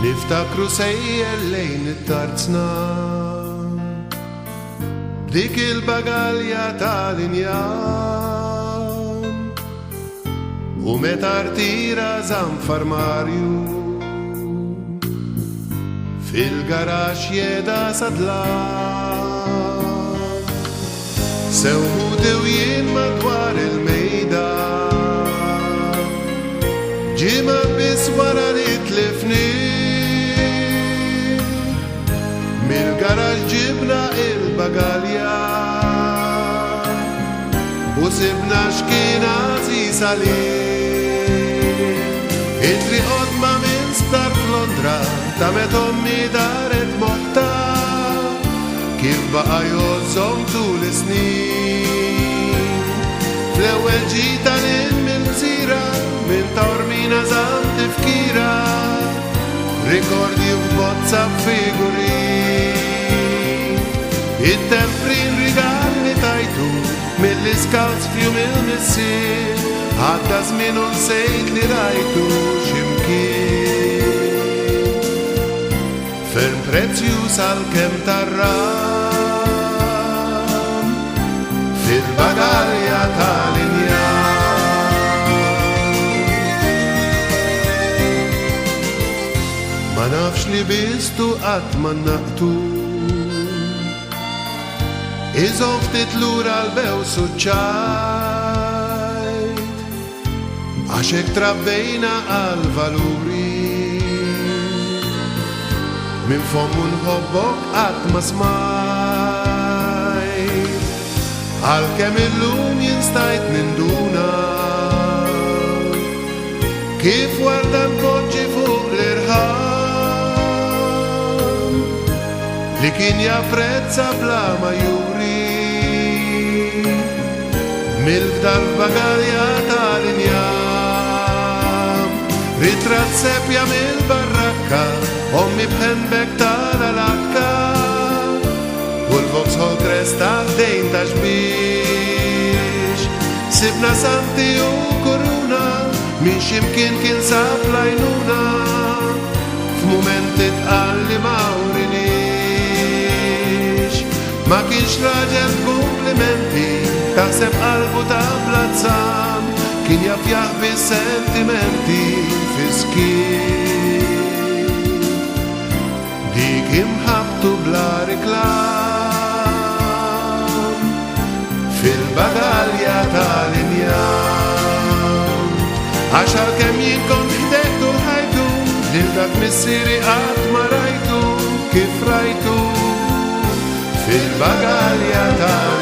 Niftakru sejjer lejn it-tarzna dik il-bagalja tal-injan u meta rtira Zanfar Marju fil-garax jeda sadlan sewħudew jien madwar il-mejda ġimgħa biss wara li tlifni Mil-garaġ ġibna il-bagalja u sibna xkien għażiż għalih. Itri qodma minn sptar f'Londra tamet ommi daret moħta kif baqa jożżomm tul is-snin. Fl-ewwel ġita lil mill-gżira minn Taormina żamm tifkira rikordi f'bozza figurin it-temprin rigalli tajtu mill-iskawz f'jum il-missier għadda żmien u nsejt li rajtu x'imkien ferm prezzjuż għalkemm tarram fil-bagalja tal-injan. Ma nafx li bistu qatt ma naqtu iżom ftit lura l-bew suċċajt għax hekk trabbejna għal-valuri minn fommu nħobbok qatt ma smajt għalkemm illum jinstajt ninduna kif warda npoġġi fuq l-irħam li kien japprezza bla ma juri mill-fdal bagalja tal-injam ritrat sepja mill-barrakka ommi bħenbek tal-alakka u l-Vauxhall Crest tal-dejn ta' xbiex sibna santi u kuruna min ximkien kien sab lajnuna f'mumenti tqalli mawrinix ma kienx raġel komplimenti taħseb qalbu ta' plazzam kien jaf jaħbi sentimenti fiskien dik imħabtu bla riklam fil-bagalja tal-injan għax għalkemm jien kont ħdejtu ħajtu lil dak missieri qatt ma rajtu kif rajtu fil-bagalja tal-injan.